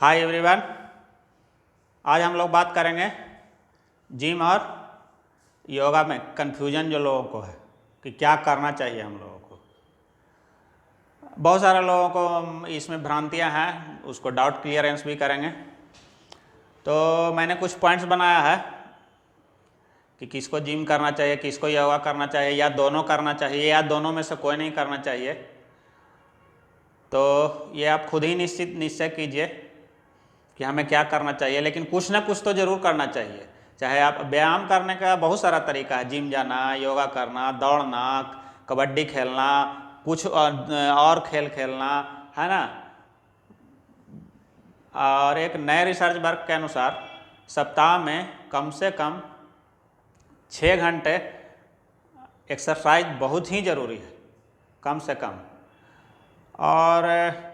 Hi everyone, आज हम लोग बात करेंगे जिम और योगा में कन्फ्यूजन जो लोगों को है कि क्या करना चाहिए हम लोगों को। बहुत सारे लोगों को इसमें भ्रांतियां हैं, उसको डाउट क्लियरेंस भी करेंगे। तो मैंने कुछ पॉइंट्स बनाया है कि किसको जिम करना चाहिए, किसको योगा करना चाहिए, या दोनों करना चाहिए, या दोनों में से कोई नहीं करना चाहिए। तो ये आप खुद ही निश्चय कीजिए कि हमें क्या करना चाहिए, लेकिन कुछ ना कुछ तो ज़रूर करना चाहिए। चाहे आप व्यायाम करने का बहुत सारा तरीका है, जिम जाना, योगा करना, दौड़ना, कबड्डी खेलना, कुछ और खेल खेलना, है ना। और एक नए रिसर्च वर्क के अनुसार सप्ताह में कम से कम 6 घंटे एक्सरसाइज बहुत ही ज़रूरी है, कम से कम। और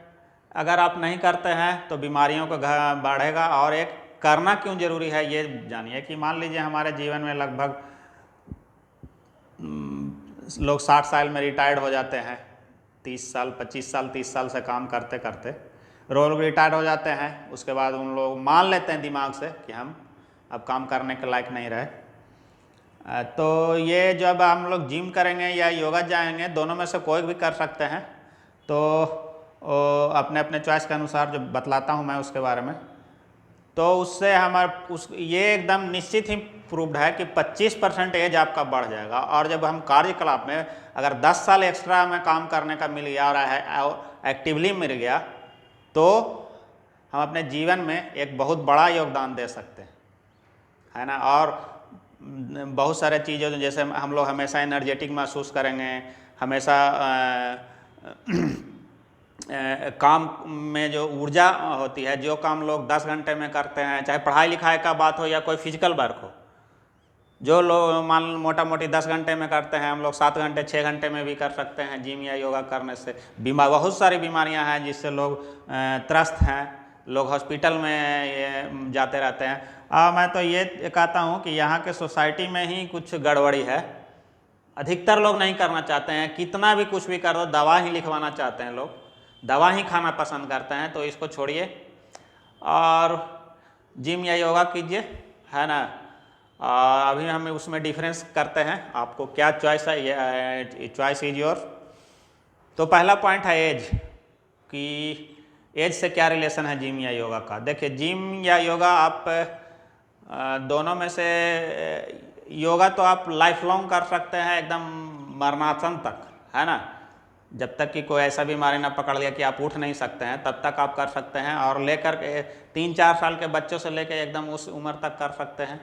अगर आप नहीं करते हैं तो बीमारियों का बढ़ेगा। और एक करना क्यों ज़रूरी है ये जानिए कि मान लीजिए हमारे जीवन में लगभग लोग 60 साल में रिटायर्ड हो जाते हैं, 30 साल 25 साल 30 साल से काम करते करते लोग रिटायर्ड हो जाते हैं। उसके बाद उन लोग मान लेते हैं दिमाग से कि हम अब काम करने के लायक नहीं रहे। तो ये जब हम लोग जिम करेंगे या योगा जाएंगे, दोनों में से कोई भी कर सकते हैं। तो अपने अपने चॉइस के अनुसार जो बतलाता हूँ मैं उसके बारे में, तो उससे ये एकदम निश्चित ही प्रूव्ड है कि 25% एज आपका बढ़ जाएगा। और जब हम कार्यकलाप में अगर 10 साल एक्स्ट्रा में काम करने का मिल गया और एक्टिवली मिल गया, तो हम अपने जीवन में एक बहुत बड़ा योगदान दे सकते हैं, है ना। और बहुत सारे चीज़ें जैसे हम लोग हमेशा एनर्जेटिक महसूस करेंगे, हमेशा काम में जो ऊर्जा होती है, जो काम लोग 10 घंटे में करते हैं, चाहे पढ़ाई लिखाई का बात हो या कोई फिजिकल वर्क हो, जो लोग मोटा मोटी 10 घंटे में करते हैं, हम लोग 7 घंटे 6 घंटे में भी कर सकते हैं जिम या योगा करने से। बहुत सारी बीमारियां हैं जिससे लोग त्रस्त हैं, लोग हॉस्पिटल में जाते रहते हैं। मैं तो ये कहता हूँ कि यहाँ के सोसाइटी में ही कुछ गड़बड़ी है। अधिकतर लोग नहीं करना चाहते हैं, कितना भी कुछ भी कर दो, दवा ही लिखवाना चाहते हैं, लोग दवा ही खाना पसंद करते हैं। तो इसको छोड़िए और जिम या योगा कीजिए, है ना। अभी हम उसमें डिफरेंस करते हैं, आपको क्या चॉइस है, ये चॉइस इज योर। तो पहला पॉइंट है एज, कि एज से क्या रिलेशन है जिम या योगा का। देखिए, जिम या योगा आप दोनों में से योगा तो आप लाइफ लॉन्ग कर सकते हैं, एकदम मरणासन तक, है ना। जब तक कि कोई ऐसा बीमारी ना पकड़ लिया कि आप उठ नहीं सकते हैं, तब तक आप कर सकते हैं। और लेकर के 3-4 साल के बच्चों से लेकर एकदम उस उम्र तक कर सकते हैं।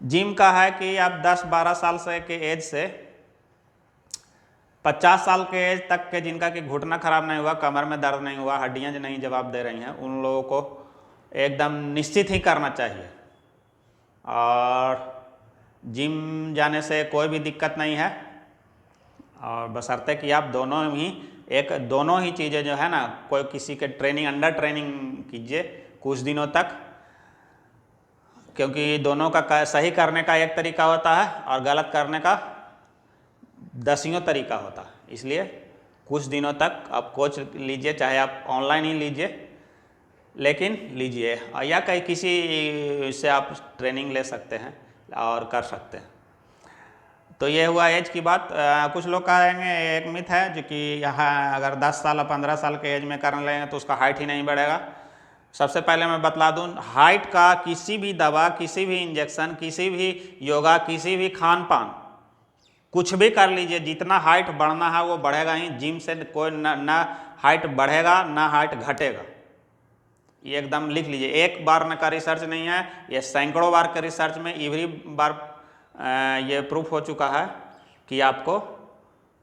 जिम का है कि आप 10-12 साल से के एज से 50 साल के एज तक के, जिनका कि घुटना खराब नहीं हुआ, कमर में दर्द नहीं हुआ, हड्डियां नहीं जवाब दे रही हैं, उन लोगों को एकदम निश्चित ही करना चाहिए। और जिम जाने से कोई भी दिक्कत नहीं है, और बशर्ते कि आप दोनों ही चीज़ें जो है ना, कोई किसी के अंडर ट्रेनिंग कीजिए कुछ दिनों तक, क्योंकि दोनों का सही करने का एक तरीका होता है और गलत करने का 10 तरीका होता है। इसलिए कुछ दिनों तक आप कोच लीजिए, चाहे आप ऑनलाइन ही लीजिए, लेकिन लीजिए, या कहीं किसी से आप ट्रेनिंग ले सकते हैं और कर सकते हैं। तो ये हुआ एज की बात। कुछ लोग कहेंगे, एक मिथ है जो कि यहाँ अगर 10 साल या 15 साल के एज में कर लेंगे तो उसका हाइट ही नहीं बढ़ेगा। सबसे पहले मैं बतला दूं, हाइट का किसी भी दवा, किसी भी इंजेक्शन, किसी भी योगा, किसी भी खान पान, कुछ भी कर लीजिए, जितना हाइट बढ़ना है वो बढ़ेगा ही। जिम से कोई ना हाइट बढ़ेगा ना हाइट घटेगा, ये एकदम लिख लीजिए। एक बार का रिसर्च नहीं है, ये सैकड़ों बार के रिसर्च में एवरी बार ये प्रूफ हो चुका है कि आपको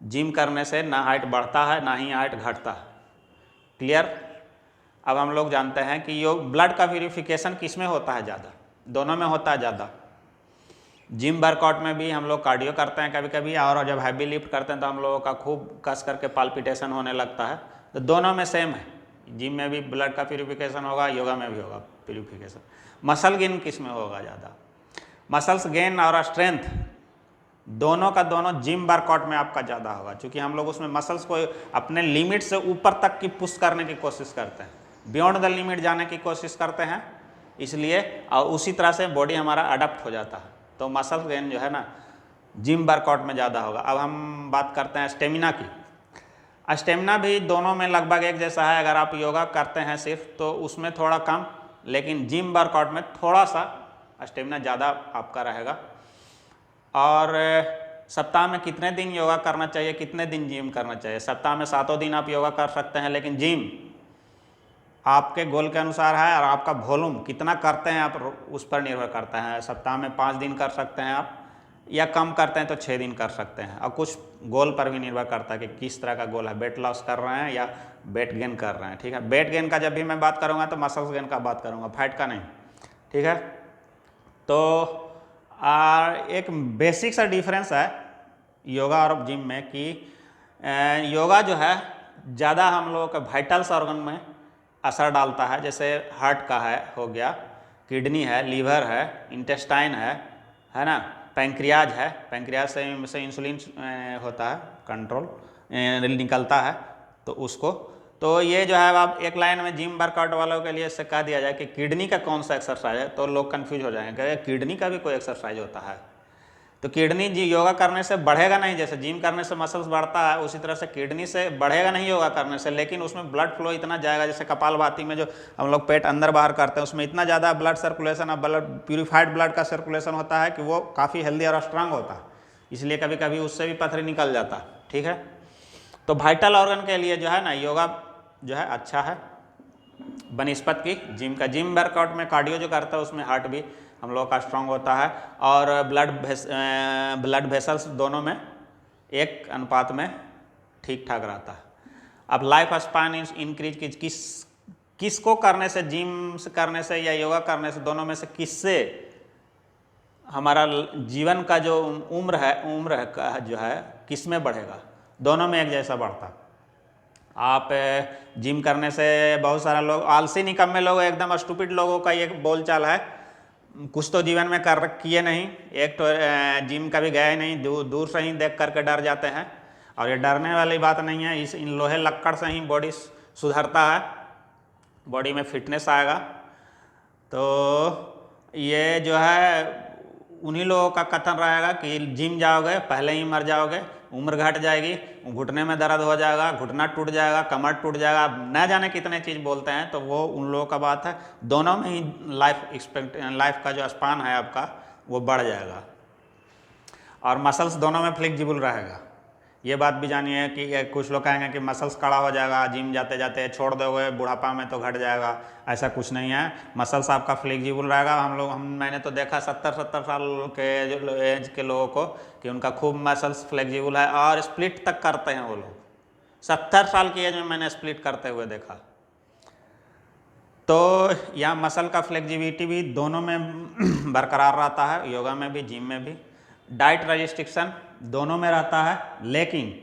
जिम करने से ना हाइट बढ़ता है ना ही हाइट घटता है। क्लियर। अब हम लोग जानते हैं कि ब्लड का प्यूरिफिकेशन किस में होता है ज़्यादा, दोनों में होता है ज़्यादा। जिम वर्कआउट में भी हम लोग कार्डियो करते हैं कभी कभी, और जब हैवी लिफ्ट करते हैं तो हम लोगों का खूब कस करके पाल्पिटेशन होने लगता है। तो दोनों में सेम है, जिम में भी ब्लड का प्यूरिफिकेशन होगा, योगा में भी होगा प्यूरिफिकेशन। मसल गेन किस में होगा ज़्यादा, मसल्स गेन और स्ट्रेंथ दोनों का दोनों जिम वर्कआउट में आपका ज़्यादा होगा, क्योंकि हम लोग उसमें मसल्स को अपने लिमिट से ऊपर तक की पुश करने की कोशिश करते हैं। बियॉन्ड द लिमिट जाने की कोशिश करते हैं, इसलिए और उसी तरह से बॉडी हमारा अडप्ट हो जाता है। तो मसल गेन जो है ना जिम वर्कआउट में ज़्यादा होगा। अब हम बात करते हैं स्टेमिना की। स्टेमिना भी दोनों में लगभग एक जैसा है। अगर आप योगा करते हैं सिर्फ तो उसमें थोड़ा कम, लेकिन जिम वर्कआउट में थोड़ा सा स्टेमिना ज़्यादा आपका रहेगा। और सप्ताह में कितने दिन योगा करना चाहिए, कितने दिन जिम करना चाहिए? सप्ताह में 7 दिन आप योगा कर सकते हैं, लेकिन जिम आपके गोल के अनुसार है और आपका वॉल्यूम कितना करते हैं आप उस पर निर्भर करता है। सप्ताह में 5 दिन कर सकते हैं आप, या कम करते हैं तो 6 दिन कर सकते हैं। और कुछ गोल पर भी निर्भर करता है कि किस तरह का गोल है, वेट लॉस कर रहे हैं या वेट गेन कर रहे हैं। ठीक है, वेट गेन का जब भी मैं बात करूँगा तो मसल्स गेन का बात करूँगा, फैट का नहीं। ठीक है, तो एक बेसिक सा डिफरेंस है योगा और जिम में कि योगा जो है ज़्यादा हम लोगों के वाइटल्स ऑर्गन में असर डालता है। जैसे हार्ट का है हो गया, किडनी है, लीवर है, इंटेस्टाइन है ना, पैंक्रियाज है, पैंक्रियाज से इंसुलिन होता है, कंट्रोल निकलता है तो उसको। तो ये जो है आप एक लाइन में जिम वर्कआउट वालों के लिए इससे कह दिया जाए कि किडनी का कौन सा एक्सरसाइज है, तो लोग कंफ्यूज हो जाएंगे कि किडनी का भी कोई एक्सरसाइज होता है। तो किडनी जी योगा करने से बढ़ेगा नहीं, जैसे जिम करने से मसल्स बढ़ता है उसी तरह से किडनी से बढ़ेगा नहीं योगा करने से, लेकिन उसमें ब्लड फ्लो इतना जाएगा। जैसे कपालभाति में जो हम लोग पेट अंदर बाहर करते हैं उसमें इतना ज़्यादा ब्लड सर्कुलेशन और ब्लड प्यूरिफाइड ब्लड का सर्कुलेशन होता है कि वो काफ़ी हेल्दी और स्ट्रांग होता है, इसलिए कभी कभी उससे भी पथरी निकल जाता है। ठीक है, तो वाइटल ऑर्गन के लिए जो है ना योगा जो है अच्छा है बनिस्पत की जिम का। जिम वर्कआउट में कार्डियो जो करता है उसमें हार्ट भी हम लोग का स्ट्रांग होता है और ब्लड वेसल्स दोनों में एक अनुपात में ठीक ठाक रहता है। अब लाइफ स्पैन इंक्रीज किसको करने से, जिम करने से या योगा करने से, दोनों में से किससे हमारा जीवन का जो उम्र है जो है किस में बढ़ेगा? दोनों में एक जैसा बढ़ता है। आप जिम करने से बहुत सारा लोग आलसी निकम्मे लोग, एकदम स्टूपिड लोगों का ये बोलचाल है, कुछ तो जीवन में कर किए नहीं, एक तो जिम कभी गए नहीं, दूर से ही देख करके डर जाते हैं। और ये डरने वाली बात नहीं है, इन लोहे लक्कड़ से ही बॉडी सुधरता है, बॉडी में फिटनेस आएगा। तो ये जो है उन्हीं लोगों का कथन रहेगा कि जिम जाओगे पहले ही मर जाओगे, उम्र घट जाएगी, घुटने में दर्द हो जाएगा, घुटना टूट जाएगा, कमर टूट जाएगा, न जाने कितने चीज़ बोलते हैं। तो वो उन लोगों का बात है। दोनों में ही लाइफ का जो स्पान है आपका वो बढ़ जाएगा और मसल्स दोनों में फ्लेक्सिबल रहेगा। ये बात भी जानिए कि कुछ लोग कहेंगे कि मसल्स कड़ा हो जाएगा जिम जाते जाते, छोड़ दोगे बुढ़ापा में तो घट जाएगा, ऐसा कुछ नहीं है। मसल्स आपका फ्लेक्सिबल रहेगा। मैंने तो देखा 70 साल के जो एज के लोगों को कि उनका खूब मसल्स फ्लेक्सिबल है और स्प्लिट तक करते हैं वो लोग। 70 साल की एज में मैंने स्प्लिट करते हुए देखा। तो यहाँ मसल का फ्लेक्सिबिलिटी भी दोनों में बरकरार रहता है, योगा में भी जिम में भी। डाइट रेस्ट्रिक्शन दोनों में रहता है, लेकिन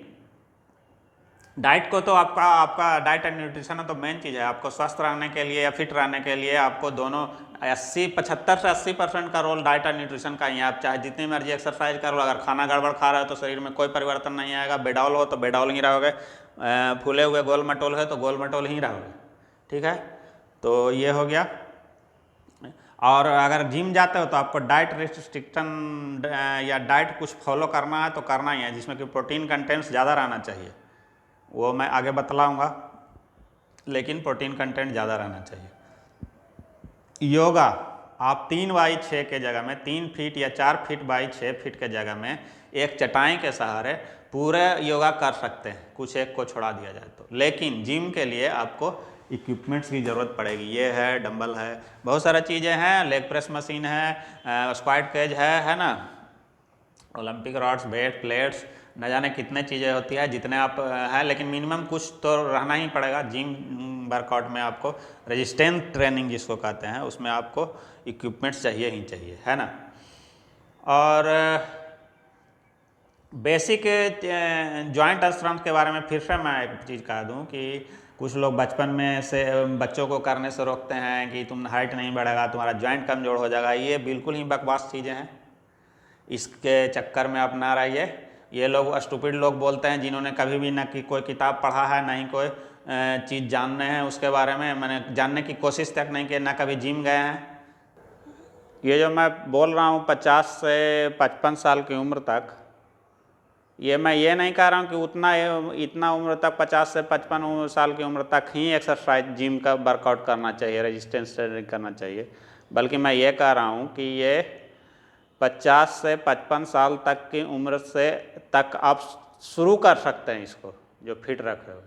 डाइट को तो आपका डाइट एंड न्यूट्रिशन तो मेन चीज़ है। आपको स्वस्थ रहने के लिए या फिट रहने के लिए आपको दोनों 75 से 80% का रोल डाइट और न्यूट्रिशन का ही है। आप चाहे जितनी मर्जी एक्सरसाइज करो, अगर खाना गड़बड़ खा रहे हो तो शरीर में कोई परिवर्तन नहीं आएगा। बेडौल हो तो बेडौल ही रहोगे, फूले हुए गोल मटोल है तो गोल मटोल ही रहोगे। ठीक है, तो ये हो गया। और अगर जिम जाते हो तो आपको डाइट रेस्ट्रिक्शन या डाइट कुछ फॉलो करना है तो करना ही है, जिसमें कि प्रोटीन कंटेंट्स ज़्यादा रहना चाहिए। वो मैं आगे बतलाऊंगा, लेकिन प्रोटीन कंटेंट ज़्यादा रहना चाहिए। योगा आप 3x6 के जगह में 3 फीट या 4 फीट बाई 6 फीट के जगह में एक चटाई के सहारे पूरे योगा कर सकते हैं, कुछ एक को छोड़ा दिया जाए तो। लेकिन जिम के लिए आपको इक्विपमेंट्स की ज़रूरत पड़ेगी। ये है डंबल है, बहुत सारा चीज़ें हैं, लेग प्रेस मशीन है, स्क्वाट केज है ना, ओलंपिक रॉड्स, वेट प्लेट्स, न जाने कितने चीज़ें होती है, जितने आप हैं। लेकिन मिनिमम कुछ तो रहना ही पड़ेगा। जिम वर्कआउट में आपको रेजिस्टेंस ट्रेनिंग जिसको कहते हैं उसमें आपको इक्विपमेंट्स चाहिए ही चाहिए, है ना। और बेसिक जॉइंट स्ट्रेंथ के बारे में फिर से मैं एक चीज़ कह दूं कि कुछ लोग बचपन में से बच्चों को करने से रोकते हैं कि तुम हाइट नहीं बढ़ेगा, तुम्हारा जॉइंट कमज़ोर हो जाएगा। ये बिल्कुल ही बकवास चीज़ें हैं, इसके चक्कर में आप ना रहिए। ये लोग स्टूपिड लोग बोलते हैं जिन्होंने कभी भी ना कि कोई किताब पढ़ा है, ना ही कोई चीज़ जानने हैं उसके बारे में मैंने जानने की कोशिश तक नहीं की, ना कभी जिम गए हैं। ये जो मैं बोल रहा हूँ 50 से 55 साल की उम्र तक, ये मैं ये नहीं कह रहा हूँ कि इतना उम्र तक 50 से 55 साल की उम्र तक ही एक्सरसाइज जिम का वर्कआउट करना चाहिए, रेजिस्टेंस ट्रेनिंग करना चाहिए, बल्कि मैं ये कह रहा हूँ कि ये 50 से 55 साल तक की उम्र से तक आप शुरू कर सकते हैं इसको, जो फिट रखे हो।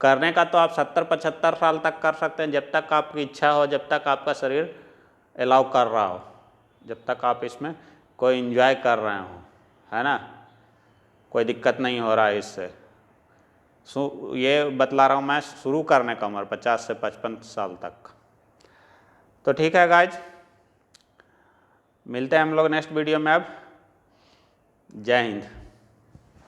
करने का तो आप 70-75 साल तक कर सकते हैं, जब तक आपकी इच्छा हो, जब तक आपका शरीर अलाउ कर रहा हो, जब तक आप इसमें कोई एंजॉय कर रहे हो, है ना, कोई दिक्कत नहीं हो रहा है इससे। ये बतला रहा हूँ मैं, शुरू करने का उम्र 50 से 55 साल तक। तो ठीक है गाइज, मिलते हैं हम लोग नेक्स्ट वीडियो में। अब जय हिंद।